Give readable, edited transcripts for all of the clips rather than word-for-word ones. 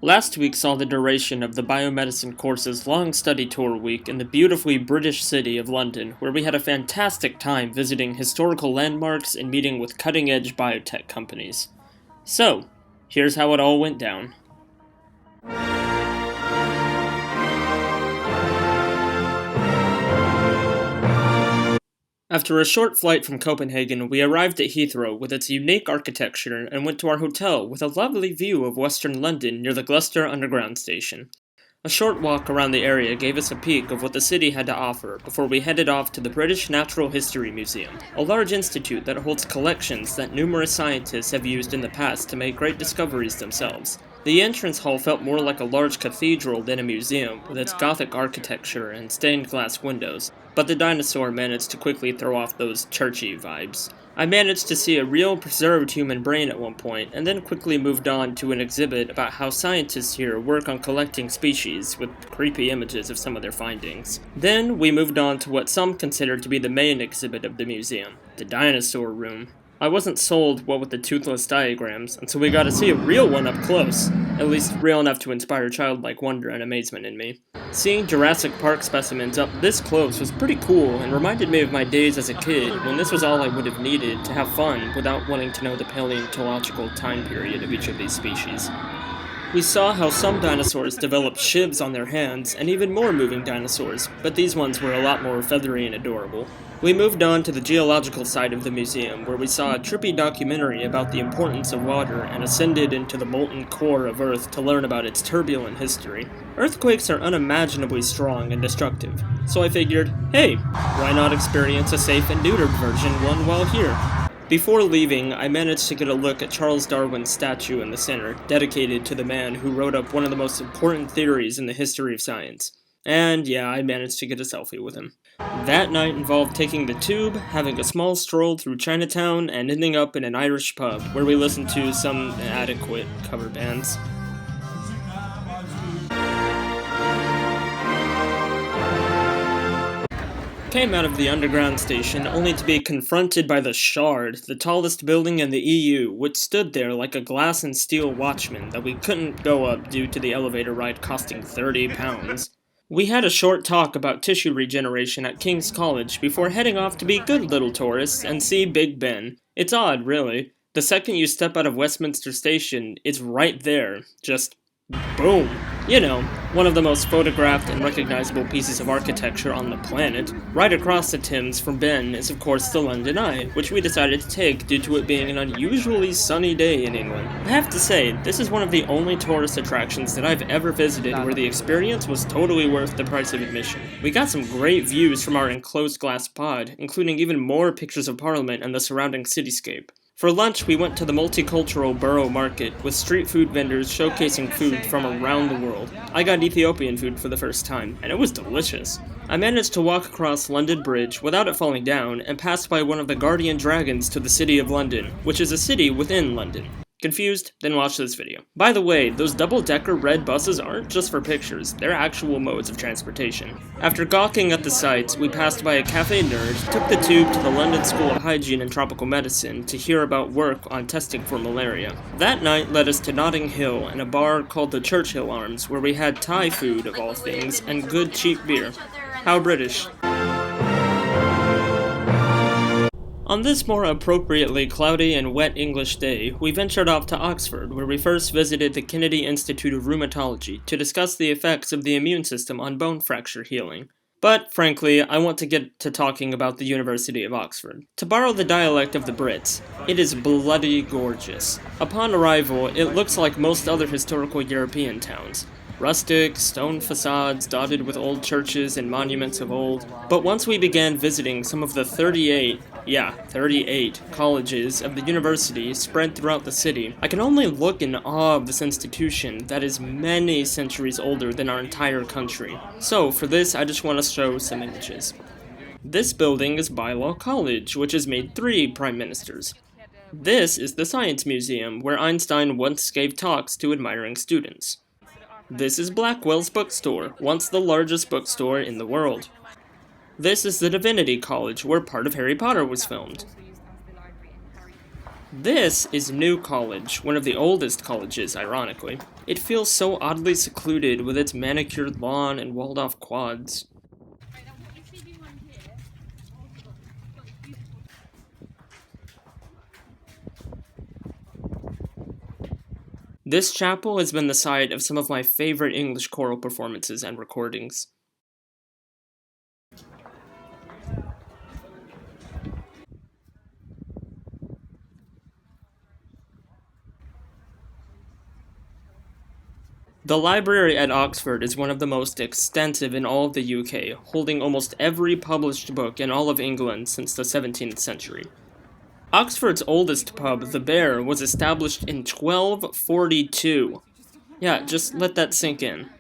Last week saw the duration of the biomedicine course's long study tour week in the beautifully British city of London, where we had a fantastic time visiting historical landmarks and meeting with cutting edge biotech companies. So, here's how it all went down. After a short flight from Copenhagen, we arrived at Heathrow with its unique architecture and went to our hotel with a lovely view of western London near the Gloucester Underground Station. A short walk around the area gave us a peek of what the city had to offer before we headed off to the British Natural History Museum, a large institute that holds collections that numerous scientists have used in the past to make great discoveries themselves. The entrance hall felt more like a large cathedral than a museum, with its Gothic architecture and stained glass windows, but the dinosaur managed to quickly throw off those churchy vibes. I managed to see a real preserved human brain at one point, and then quickly moved on to an exhibit about how scientists here work on collecting species, with creepy images of some of their findings. Then we moved on to what some consider to be the main exhibit of the museum, the dinosaur room. I wasn't sold what with the toothless diagrams, and so we got to see a real one up close, at least real enough to inspire childlike wonder and amazement in me. Seeing Jurassic Park specimens up this close was pretty cool and reminded me of my days as a kid when this was all I would have needed to have fun without wanting to know the paleontological time period of each of these species. We saw how some dinosaurs developed shivs on their hands, and even more moving dinosaurs, but these ones were a lot more feathery and adorable. We moved on to the geological side of the museum, where we saw a trippy documentary about the importance of water and ascended into the molten core of Earth to learn about its turbulent history. Earthquakes are unimaginably strong and destructive, so I figured, hey, why not experience a safe and neutered version one while here? Before leaving, I managed to get a look at Charles Darwin's statue in the center, dedicated to the man who wrote up one of the most important theories in the history of science. And yeah, I managed to get a selfie with him. That night involved taking the tube, having a small stroll through Chinatown, and ending up in an Irish pub where we listened to some adequate cover bands. Came out of the underground station only to be confronted by the Shard, the tallest building in the EU, which stood there like a glass and steel watchman that we couldn't go up due to the elevator ride costing £30. We had a short talk about tissue regeneration at King's College before heading off to be good little tourists and see Big Ben. It's odd, really. The second you step out of Westminster Station, it's right there. Just boom. You know, one of the most photographed and recognizable pieces of architecture on the planet. Right across the Thames from Ben is of course the London Eye, which we decided to take due to it being an unusually sunny day in England. I have to say, this is one of the only tourist attractions that I've ever visited where the experience was totally worth the price of admission. We got some great views from our enclosed glass pod, including even more pictures of Parliament and the surrounding cityscape. For lunch, we went to the multicultural Borough Market, with street food vendors showcasing food from around the world. I got Ethiopian food for the first time, and it was delicious. I managed to walk across London Bridge without it falling down, and passed by one of the guardian dragons to the City of London, which is a city within London. Confused? Then watch this video. By the way, those double-decker red buses aren't just for pictures, they're actual modes of transportation. After gawking at the sights, we passed by a cafe nerd, took the tube to the London School of Hygiene and Tropical Medicine to hear about work on testing for malaria. That night led us to Notting Hill and a bar called the Churchill Arms, where we had Thai food, of all things, and good cheap beer. How British. On this more appropriately cloudy and wet English day, we ventured off to Oxford, where we first visited the Kennedy Institute of Rheumatology to discuss the effects of the immune system on bone fracture healing. But, frankly, I want to get to talking about the University of Oxford. To borrow the dialect of the Brits, it is bloody gorgeous. Upon arrival, it looks like most other historical European towns. Rustic, stone facades dotted with old churches and monuments of old. But once we began visiting some of the 38 colleges of the university spread throughout the city, I can only look in awe of this institution that is many centuries older than our entire country. So, for this, I just want to show some images. This building is Balliol College, which has made 3 prime ministers. This is the Science Museum, where Einstein once gave talks to admiring students. This is Blackwell's bookstore, once the largest bookstore in the world. This is the Divinity College, where part of Harry Potter was filmed. This is New College, one of the oldest colleges, ironically. It feels so oddly secluded with its manicured lawn and walled-off quads. This chapel has been the site of some of my favorite English choral performances and recordings. The library at Oxford is one of the most extensive in all of the UK, holding almost every published book in all of England since the 17th century. Oxford's oldest pub, the Bear, was established in 1242. Yeah, just let that sink in.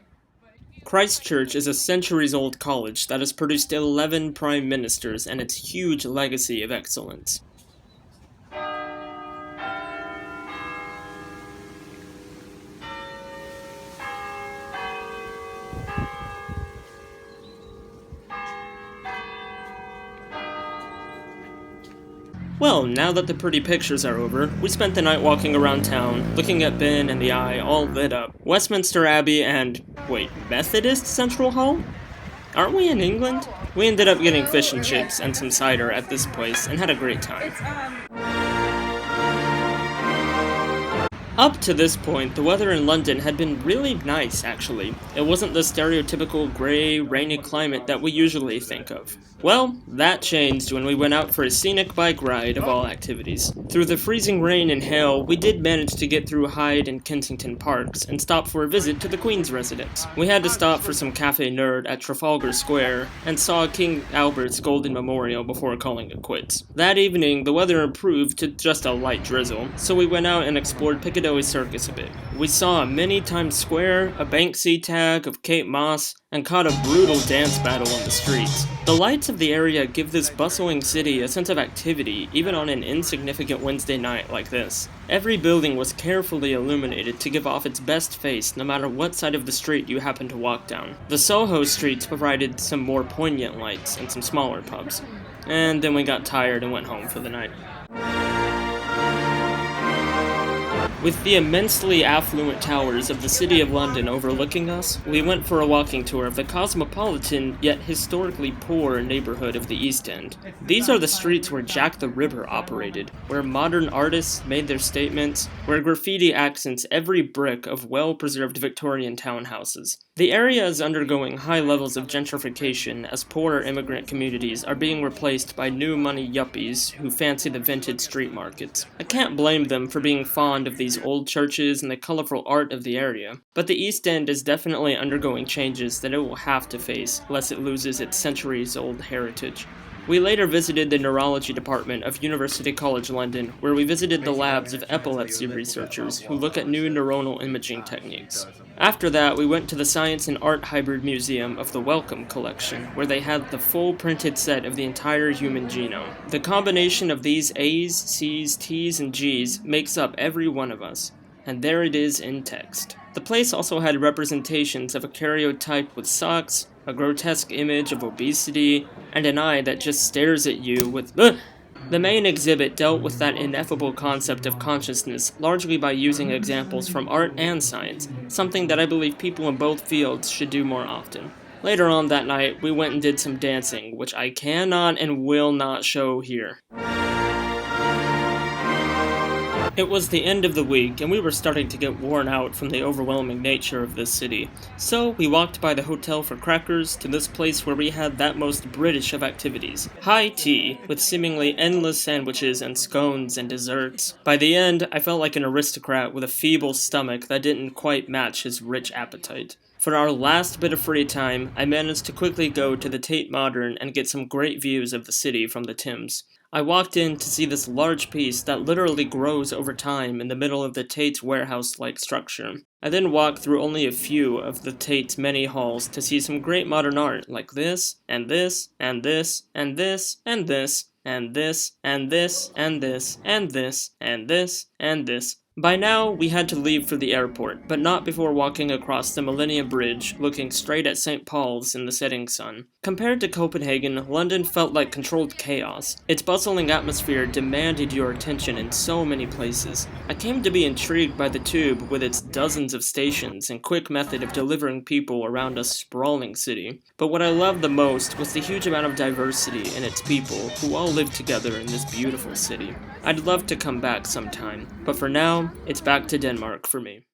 Christ Church is a centuries-old college that has produced 11 prime ministers and its huge legacy of excellence. Well, now that the pretty pictures are over, we spent the night walking around town, looking at Ben and the Eye all lit up, Westminster Abbey and, wait, Methodist Central Hall? Aren't we in England? We ended up getting fish and chips and some cider at this place and had a great time. Up to this point, the weather in London had been really nice, actually. It wasn't the stereotypical grey, rainy climate that we usually think of. Well, that changed when we went out for a scenic bike ride of all activities. Through the freezing rain and hail, we did manage to get through Hyde and Kensington parks and stop for a visit to the Queen's residence. We had to stop for some Cafe Nerd at Trafalgar Square and saw King Albert's Golden Memorial before calling it quits. That evening, the weather improved to just a light drizzle, so we went out and explored Piccadilly Circus a bit. We saw a mini Times Square, a Banksy tag of Kate Moss, and caught a brutal dance battle on the streets. The lights of the area give this bustling city a sense of activity, even on an insignificant Wednesday night like this. Every building was carefully illuminated to give off its best face no matter what side of the street you happen to walk down. The Soho streets provided some more poignant lights and some smaller pubs. And then we got tired and went home for the night. With the immensely affluent towers of the City of London overlooking us, we went for a walking tour of the cosmopolitan yet historically poor neighborhood of the East End. These are the streets where Jack the Ripper operated, where modern artists made their statements, where graffiti accents every brick of well-preserved Victorian townhouses. The area is undergoing high levels of gentrification as poorer immigrant communities are being replaced by new money yuppies who fancy the vintage street markets. I can't blame them for being fond of these old churches and the colorful art of the area, but the East End is definitely undergoing changes that it will have to face, lest it loses its centuries-old heritage. We later visited the neurology department of University College London, where we visited the labs of epilepsy researchers who look at new neuronal imaging techniques. After that, we went to the Science and Art Hybrid Museum of the Wellcome Collection, where they had the full printed set of the entire human genome. The combination of these A's, C's, T's, and G's makes up every one of us, and there it is in text. The place also had representations of a karyotype with socks, a grotesque image of obesity, and an eye that just stares at you with The main exhibit dealt with that ineffable concept of consciousness largely by using examples from art and science, something that I believe people in both fields should do more often. Later on that night, we went and did some dancing, which I cannot and will not show here. It was the end of the week, and we were starting to get worn out from the overwhelming nature of this city. So, we walked by the hotel for crackers to this place where we had that most British of activities. High tea, with seemingly endless sandwiches and scones and desserts. By the end, I felt like an aristocrat with a feeble stomach that didn't quite match his rich appetite. For our last bit of free time, I managed to quickly go to the Tate Modern and get some great views of the city from the Thames. I walked in to see this large piece that literally grows over time in the middle of the Tate's warehouse-like structure. I then walked through only a few of the Tate's many halls to see some great modern art like this, and this, and this, and this, and this, and this, and this, and this, and this, and this, and this. By now, we had to leave for the airport, but not before walking across the Millennium Bridge, looking straight at St. Paul's in the setting sun. Compared to Copenhagen, London felt like controlled chaos. Its bustling atmosphere demanded your attention in so many places. I came to be intrigued by the tube with its dozens of stations and quick method of delivering people around a sprawling city. But what I loved the most was the huge amount of diversity in its people, who all live together in this beautiful city. I'd love to come back sometime, but for now, it's back to Denmark for me.